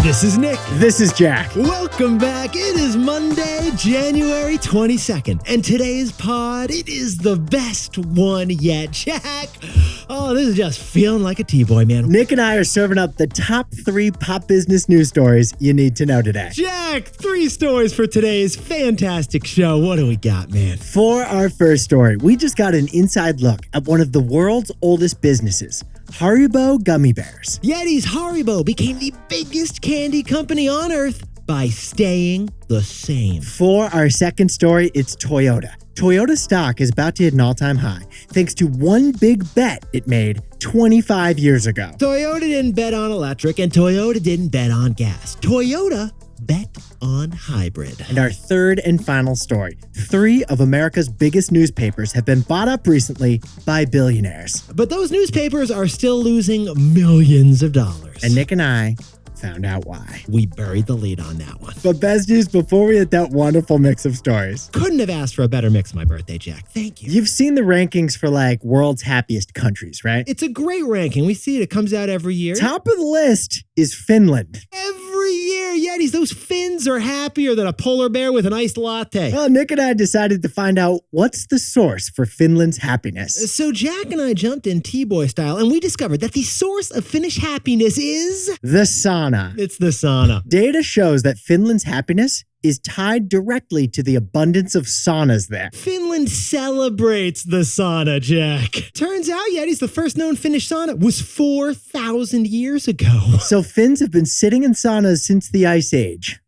This is Nick. This is Jack. Welcome back. It is Monday, January 22nd. And today's pod, it is the best one yet. Jack, oh, this is just feeling like a T-boy, man. Nick and I are serving up the top 3 pop business news stories you need to know today. Jack, 3 stories for today's fantastic show. What do we got, man? For our first story, we just got an inside look at one of the world's oldest businesses, Haribo Gummy Bears. Yeti's Haribo became the biggest candy company on earth by staying the same. For our second story, it's Toyota. Toyota stock is about to hit an all-time high thanks to one big bet it made 25 years ago. Toyota didn't bet on electric and Toyota didn't bet on gas. Toyota bet on hybrid. And our third and final story. 3 of America's biggest newspapers have been bought up recently by billionaires. But those newspapers are still losing millions of dollars. And Nick and I found out why. We buried the lead on that one. But best news before we hit that wonderful mix of stories. Couldn't have asked for a better mix for my birthday, Jack. Thank you. You've seen the rankings for world's happiest countries, right? It's a great ranking. We see it. It comes out every year. Top of the list is Finland. Every year, Yetis, those Finns are happier than a polar bear with an iced latte. Well, Nick and I decided to find out what's the source for Finland's happiness. So Jack and I jumped in T-boy style and we discovered that the source of Finnish happiness is the sauna. It's the sauna. Data shows that Finland's happiness is tied directly to the abundance of saunas there. Finland celebrates the sauna, Jack. Turns out, Yetis, the first known Finnish sauna was 4,000 years ago. So Finns have been sitting in saunas since the Ice Age.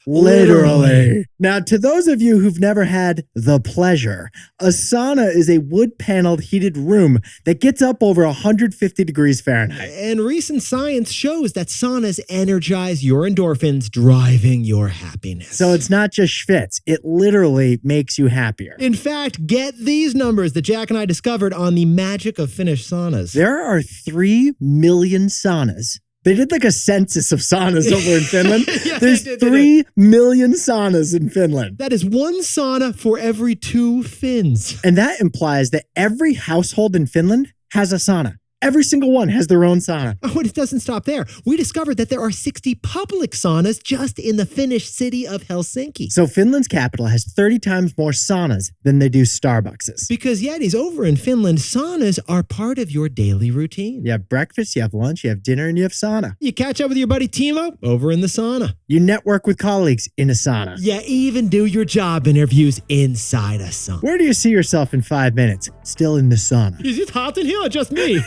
Literally. Now, to those of you who've never had the pleasure, a sauna is a wood-paneled heated room that gets up over 150 degrees Fahrenheit. And recent science shows that saunas energize your endorphins, driving your happiness. So it's not just schwitz, it literally makes you happier. In fact, get these numbers that Jack and I discovered on the magic of Finnish saunas. There are 3 million saunas. They did a census of saunas over in Finland. Yeah, There's 3 million saunas in Finland. That is 1 sauna for every 2 Finns. And that implies that every household in Finland has a sauna. Every single one has their own sauna. Oh, and it doesn't stop there. We discovered that there are 60 public saunas just in the Finnish city of Helsinki. So Finland's capital has 30 times more saunas than they do Starbuckses. Because Yetis, over in Finland, saunas are part of your daily routine. You have breakfast, you have lunch, you have dinner, and you have sauna. You catch up with your buddy Timo over in the sauna. You network with colleagues in a sauna. You even do your job interviews inside a sauna. Where do you see yourself in 5 minutes? Still in the sauna. Is it hot in here or just me?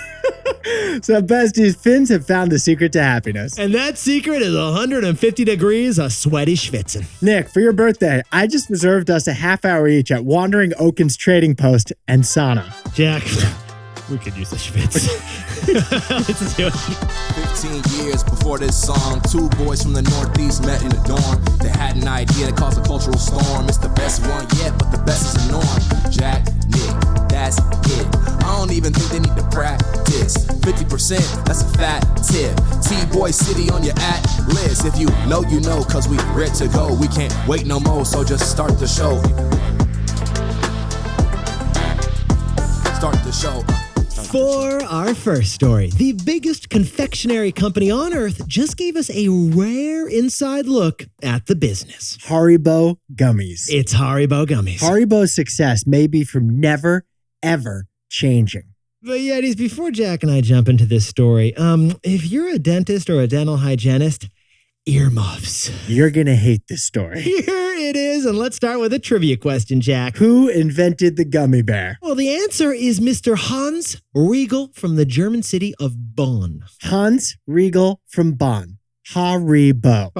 So besties, Finns have found the secret to happiness. And that secret is 150 degrees of sweaty schwitzing. Nick, for your birthday, I just reserved us a half hour each at Wandering Oaken's Trading Post and sauna. Jack, we could use a schwitz. Let's do it. 15 years before this song, 2 boys from the Northeast met in the dorm. They had an idea that caused a cultural storm. It's the best one yet, but the best is the norm. Jack, Nick, that's it. I don't even think they need to practice. 50%, that's a fat tip. T-Boy City on your list. If you know, you know, cause we ready to go. We can't wait no more, so just start the show. Start the show. For our first story, the biggest confectionery company on earth just gave us a rare inside look at the business. Haribo Gummies. It's Haribo Gummies. Haribo's success may be from never, ever changing. But Yetis, before Jack and I jump into this story, if you're a dentist or a dental hygienist, earmuffs. You're gonna hate this story. Here it is, and let's start with a trivia question, Jack. Who invented the gummy bear? Well, the answer is Mr. Hans Riegel from the German city of Bonn. Hans Riegel from Bonn. Haribo.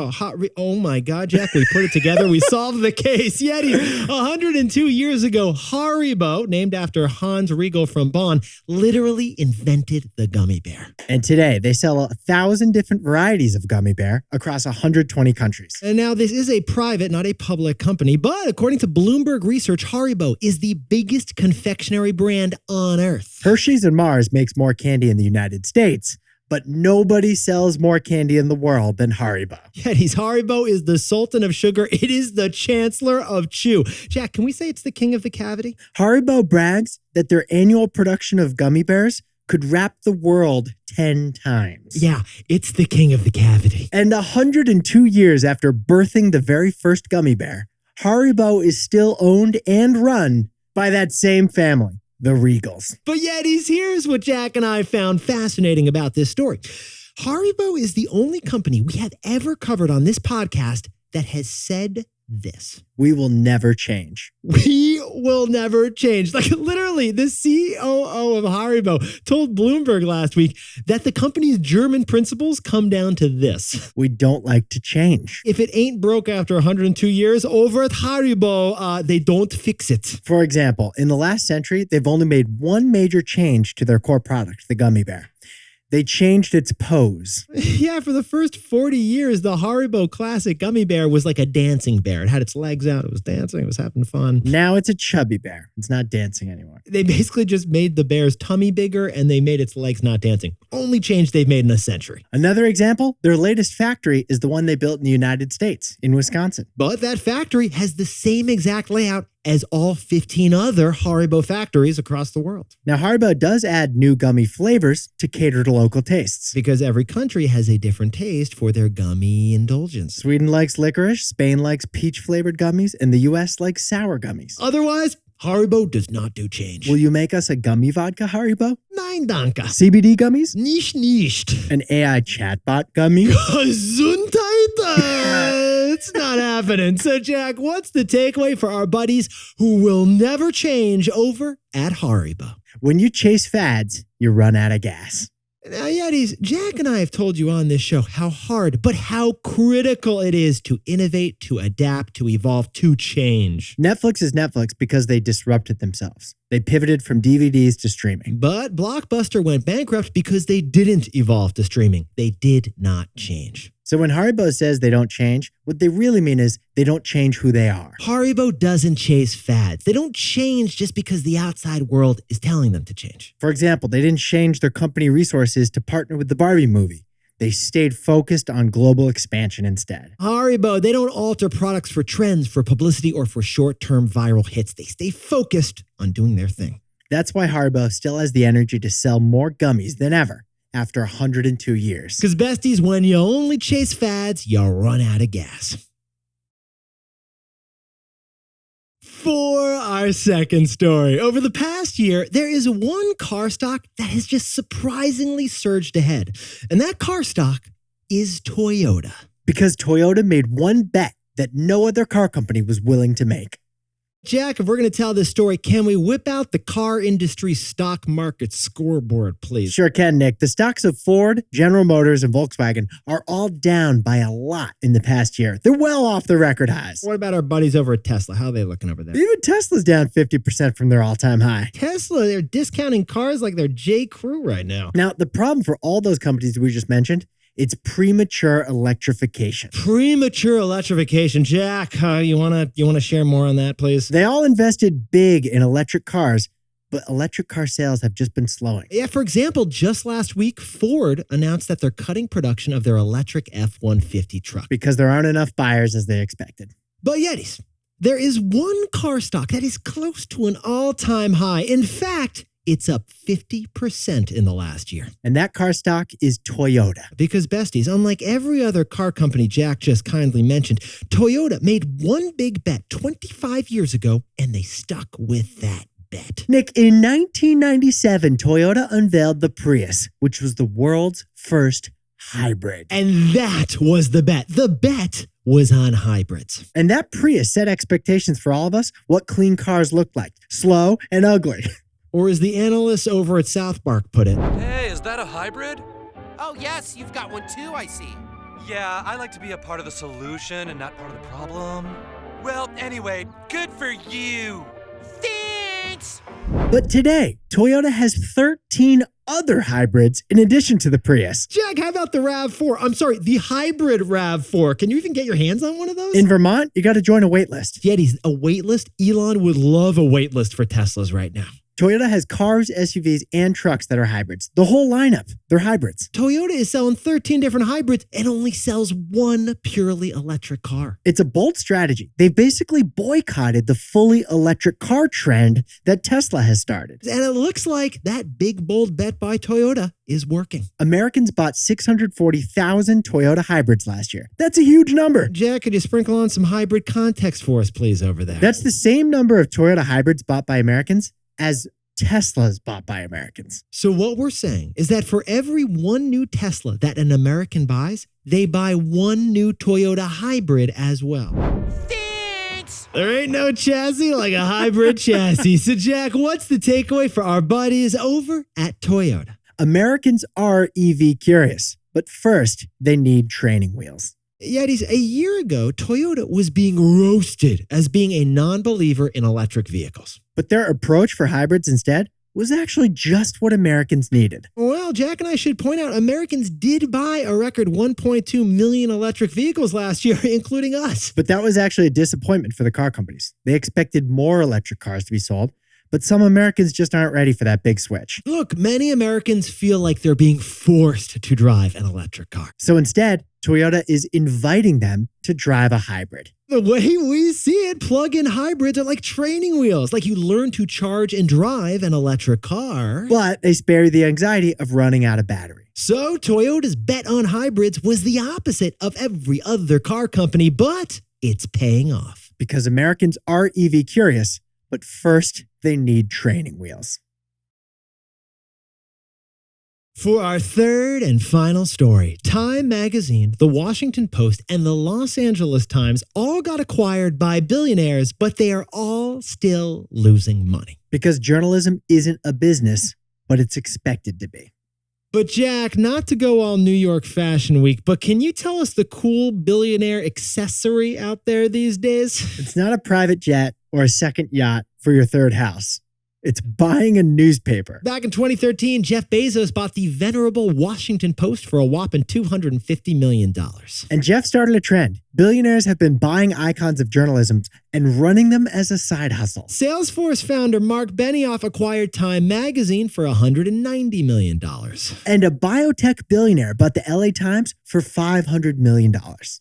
Oh my God, Jack, we put it together. We solved the case. Yeti, 102 years ago, Haribo, named after Hans Riegel from Bonn, literally invented the gummy bear. And today, they sell 1,000 different varieties of gummy bear across 120 countries. And now this is a private, not a public company, but according to Bloomberg Research, Haribo is the biggest confectionery brand on earth. Hershey's and Mars makes more candy in the United States, but nobody sells more candy in the world than Haribo. Yetis, Haribo is the sultan of sugar. It is the chancellor of chew. Jack, can we say it's the king of the cavity? Haribo brags that their annual production of gummy bears could wrap the world 10 times. Yeah, it's the king of the cavity. And 102 years after birthing the very first gummy bear, Haribo is still owned and run by that same family, the Regals. But Yetis, here's what Jack and I found fascinating about this story. Haribo is the only company we have ever covered on this podcast that has said this. We will never change. We will never change. Like literally, the COO of Haribo told Bloomberg last week that the company's German principles come down to this. We don't like to change. If it ain't broke after 102 years, over at Haribo, they don't fix it. For example, in the last century, they've only made one major change to their core product, the gummy bear. They changed its pose. Yeah, for the first 40 years, the Haribo classic gummy bear was like a dancing bear. It had its legs out, it was dancing, it was having fun. Now it's a chubby bear. It's not dancing anymore. They basically just made the bear's tummy bigger and they made its legs not dancing. Only change they've made in a century. Another example, their latest factory is the one they built in the United States, in Wisconsin. But that factory has the same exact layout as all 15 other Haribo factories across the world. Now, Haribo does add new gummy flavors to cater to local tastes. Because every country has a different taste for their gummy indulgence. Sweden likes licorice, Spain likes peach-flavored gummies, and the U.S. likes sour gummies. Otherwise, Haribo does not do change. Will you make us a gummy vodka Haribo? Nein, danke. CBD gummies? Nicht. An AI chatbot gummy? Gesundheit. It's not happening. So, Jack, what's the takeaway for our buddies who will never change over at Haribo? When you chase fads, you run out of gas. Now, Yetis, Jack and I have told you on this show how hard, but how critical it is to innovate, to adapt, to evolve, to change. Netflix is Netflix because they disrupted themselves. They pivoted from DVDs to streaming. But Blockbuster went bankrupt because they didn't evolve to streaming. They did not change. So when Haribo says they don't change, what they really mean is they don't change who they are. Haribo doesn't chase fads. They don't change just because the outside world is telling them to change. For example, they didn't change their company resources to partner with the Barbie movie. They stayed focused on global expansion instead. Haribo, they don't alter products for trends, for publicity, or for short-term viral hits. They stay focused on doing their thing. That's why Haribo still has the energy to sell more gummies than ever after 102 years. Because besties, when you only chase fads, you run out of gas. For our second story, over the past year, there is one car stock that has just surprisingly surged ahead. And that car stock is Toyota. Because Toyota made one bet that no other car company was willing to make. Jack, if we're going to tell this story, can we whip out the car industry stock market scoreboard, please? Sure can, Nick. The stocks of Ford, General Motors, and Volkswagen are all down by a lot in the past year. They're well off the record highs. What about our buddies over at Tesla? How are they looking over there? Even Tesla's down 50% from their all-time high. Tesla, they're discounting cars like they're J. Crew right now. Now, the problem for all those companies we just mentioned, it's premature electrification. Premature electrification. Jack, you wanna share more on that, please? They all invested big in electric cars, but electric car sales have just been slowing. Yeah, for example, just last week, Ford announced that they're cutting production of their electric F-150 truck. Because there aren't enough buyers as they expected. But Yetis, there is one car stock that is close to an all-time high. In fact, it's up 50% in the last year. And that car stock is Toyota. Because besties, unlike every other car company Jack just kindly mentioned, Toyota made one big bet 25 years ago, and they stuck with that bet. Nick, in 1997, Toyota unveiled the Prius, which was the world's first hybrid. And that was the bet. The bet was on hybrids. And that Prius set expectations for all of us what clean cars looked like. Slow and ugly. Or as the analysts over at South Park put it, Hey, is that a hybrid? Oh, yes, you've got one too, I see. Yeah, I like to be a part of the solution and not part of the problem. Well, anyway, good for you. Thanks! But today, Toyota has 13 other hybrids in addition to the Prius. Jack, how about the RAV4? I'm sorry, the hybrid RAV4. Can you even get your hands on one of those? In Vermont, you got to join a wait list. Yetis, a wait list? Elon would love a wait list for Teslas right now. Toyota has cars, SUVs, and trucks that are hybrids. The whole lineup, they're hybrids. Toyota is selling 13 different hybrids and only sells one purely electric car. It's a bold strategy. They've basically boycotted the fully electric car trend that Tesla has started. And it looks like that big, bold bet by Toyota is working. Americans bought 640,000 Toyota hybrids last year. That's a huge number. Jack, could you sprinkle on some hybrid context for us, please, over there? That's the same number of Toyota hybrids bought by Americans as Teslas bought by Americans. So what we're saying is that for every one new Tesla that an American buys, they buy one new Toyota hybrid as well. Thanks! There ain't no chassis like a hybrid chassis. So Jack, what's the takeaway for our buddies over at Toyota? Americans are EV curious, but first they need training wheels. Yetis, a year ago, Toyota was being roasted as being a non-believer in electric vehicles. But their approach for hybrids instead was actually just what Americans needed. Well, Jack and I should point out, Americans did buy a record 1.2 million electric vehicles last year, including us. But that was actually a disappointment for the car companies. They expected more electric cars to be sold, but some Americans just aren't ready for that big switch. Look, many Americans feel like they're being forced to drive an electric car. So instead, Toyota is inviting them to drive a hybrid. The way we see it, plug-in hybrids are like training wheels. Like you learn to charge and drive an electric car. But they spare you the anxiety of running out of battery. So Toyota's bet on hybrids was the opposite of every other car company, but it's paying off. Because Americans are EV curious, but first they need training wheels. For our third and final story, Time Magazine, The Washington Post, and the Los Angeles Times all got acquired by billionaires, but they are all still losing money. Because journalism isn't a business, but it's expected to be. But Jack, not to go all New York Fashion Week, but can you tell us the cool billionaire accessory out there these days? It's not a private jet or a second yacht for your third house. It's buying a newspaper. Back in 2013, Jeff Bezos bought the venerable Washington Post for a whopping $250 million. And Jeff started a trend. Billionaires have been buying icons of journalism and running them as a side hustle. Salesforce founder Mark Benioff acquired Time Magazine for $190 million. And a biotech billionaire bought the LA Times for $500 million.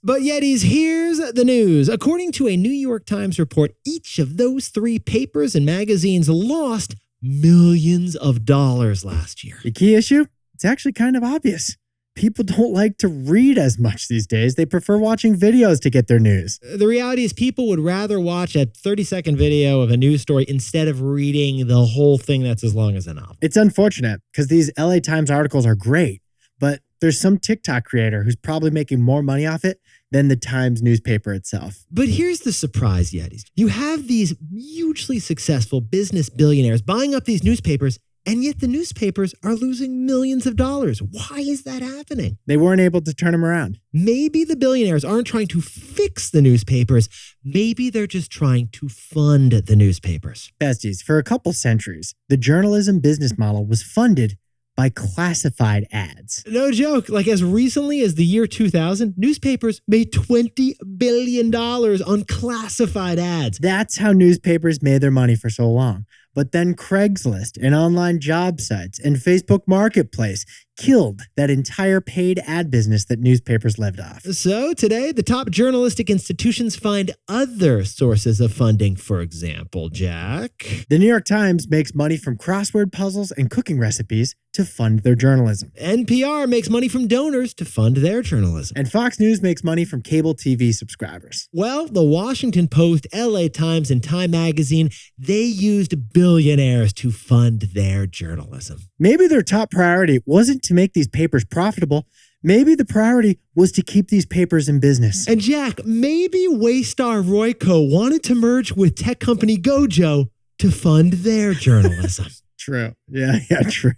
But Yetis, here's the news. According to a New York Times report, each of those three papers and magazines lost millions of dollars last year. The key issue? It's actually kind of obvious. People don't like to read as much these days. They prefer watching videos to get their news. The reality is people would rather watch a 30-second video of a news story instead of reading the whole thing that's as long as a novel. It's unfortunate because these LA Times articles are great, but there's some TikTok creator who's probably making more money off it than the Times newspaper itself. But here's the surprise, Yetis. You have these hugely successful business billionaires buying up these newspapers, and yet the newspapers are losing millions of dollars. Why is that happening? They weren't able to turn them around. Maybe the billionaires aren't trying to fix the newspapers. Maybe they're just trying to fund the newspapers. Besties, for a couple centuries, the journalism business model was funded by classified ads. No joke. Like as recently as the year 2000, newspapers made $20 billion on classified ads. That's how newspapers made their money for so long. But then Craigslist and online job sites and Facebook Marketplace killed that entire paid ad business that newspapers lived off. So today, the top journalistic institutions find other sources of funding. For example, Jack, The New York Times makes money from crossword puzzles and cooking recipes to fund their journalism. NPR makes money from donors to fund their journalism. And Fox News makes money from cable TV subscribers. Well, the Washington Post, LA Times, and Time Magazine, they used billionaires to fund their journalism. Maybe their top priority wasn't to make these papers profitable. Maybe the priority was to keep these papers in business. And Jack, maybe Waystar Royco wanted to merge with tech company Gojo to fund their journalism. True. Yeah, true.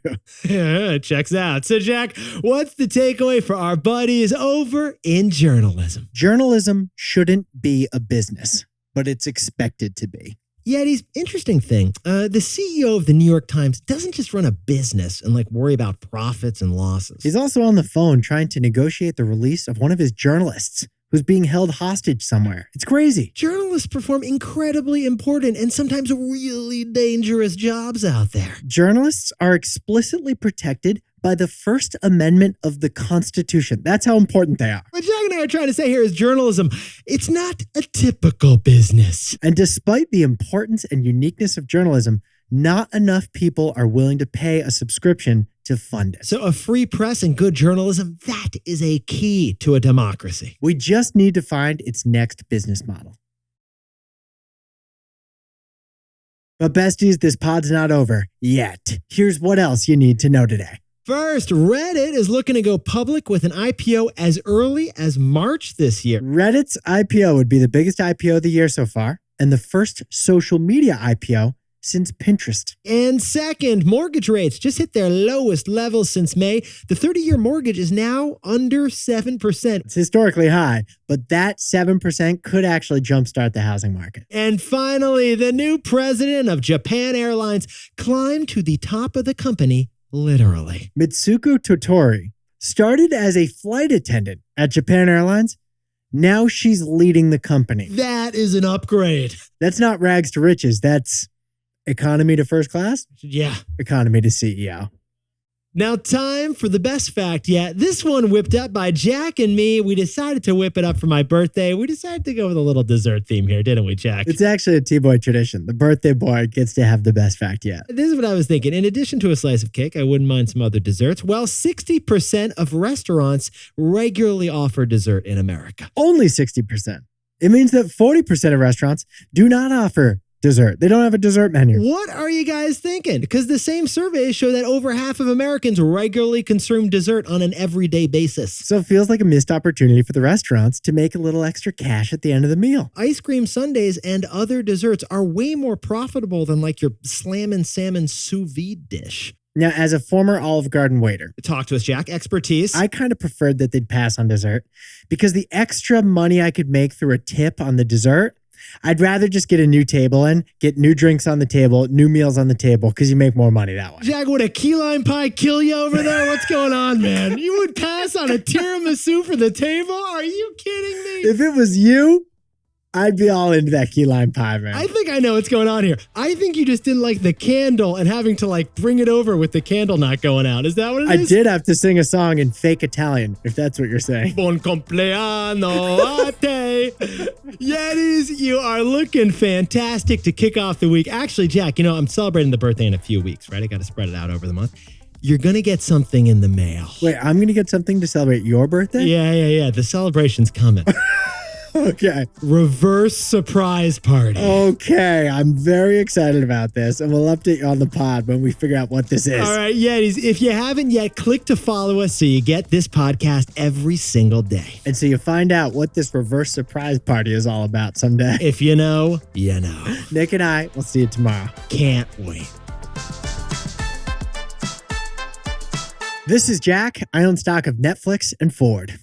Yeah, checks out. So Jack, what's the takeaway for our buddies over in journalism? Journalism shouldn't be a business, but it's expected to be. Yetis, interesting thing. The CEO of the New York Times doesn't just run a business and worry about profits and losses. He's also on the phone trying to negotiate the release of one of his journalists who's being held hostage somewhere. It's crazy. Journalists perform incredibly important and sometimes really dangerous jobs out there. Journalists are explicitly protected by the First Amendment of the Constitution. That's how important they are. What Jack and I are trying to say here is journalism, it's not a typical business. And despite the importance and uniqueness of journalism, not enough people are willing to pay a subscription to fund it. So a free press and good journalism, that is a key to a democracy. We just need to find its next business model. But besties, this pod's not over yet. Here's what else you need to know today. First, Reddit is looking to go public with an IPO as early as March this year. Reddit's IPO would be the biggest IPO of the year so far, and the first social media IPO since Pinterest. And second, mortgage rates just hit their lowest levels since May. The 30-year mortgage is now under 7%. It's historically high, but that 7% could actually jumpstart the housing market. And finally, the new president of Japan Airlines climbed to the top of the company, literally. Mitsuko Totori started as a flight attendant at Japan Airlines. Now she's leading the company. That is an upgrade. That's not rags to riches. That's economy to first class, Yeah. economy to CEO. Now, time for the best fact yet. This one whipped up by Jack and me. We decided to whip it up for my birthday. We decided to go with a little dessert theme here, didn't we, Jack? It's actually a T-Boy tradition. The birthday boy gets to have the best fact yet. This is what I was thinking. In addition to a slice of cake, I wouldn't mind some other desserts. Well, 60% of restaurants regularly offer dessert in America. Only 60%. It means that 40% of restaurants do not offer dessert. They don't have a dessert menu. What are you guys thinking? Because the same surveys show that over half of Americans regularly consume dessert on an everyday basis. So it feels like a missed opportunity for the restaurants to make a little extra cash at the end of the meal. Ice cream sundaes and other desserts are way more profitable than like your slammin' salmon sous vide dish. Now, as a former Olive Garden waiter, Talk to us, Jack. Expertise. I kind of preferred that they'd pass on dessert because the extra money I could make through a tip on the dessert, I'd rather just get a new table in, get new drinks on the table, new meals on the table, because you make more money that way. Jack, would a key lime pie kill you over there? What's going on, man? You would pass on a tiramisu for the table? Are you kidding me? If it was you, I'd be all into that key lime pie, man. I think I know what's going on here. I think you just didn't like the candle and having to like bring it over with the candle not going out. Is that what it is? I did have to sing a song in fake Italian, if that's what you're saying. Buon compleanno a te. Yetis, you are looking fantastic to kick off the week. Actually, Jack, you know, I'm celebrating the birthday in a few weeks, right? I got to spread it out over the month. You're going to get something in the mail. Wait, I'm going to get something to celebrate your birthday? Yeah. The celebration's coming. Okay. Reverse surprise party. Okay, I'm very excited about this, and we'll update you on the pod when we figure out what this is. All right, Yetis, if you haven't yet, click to follow us so you get this podcast every single day. And so you find out what this reverse surprise party is all about someday. If you know, you know. Nick and I will see you tomorrow. Can't wait. This is Jack. I own stock of Netflix and Ford.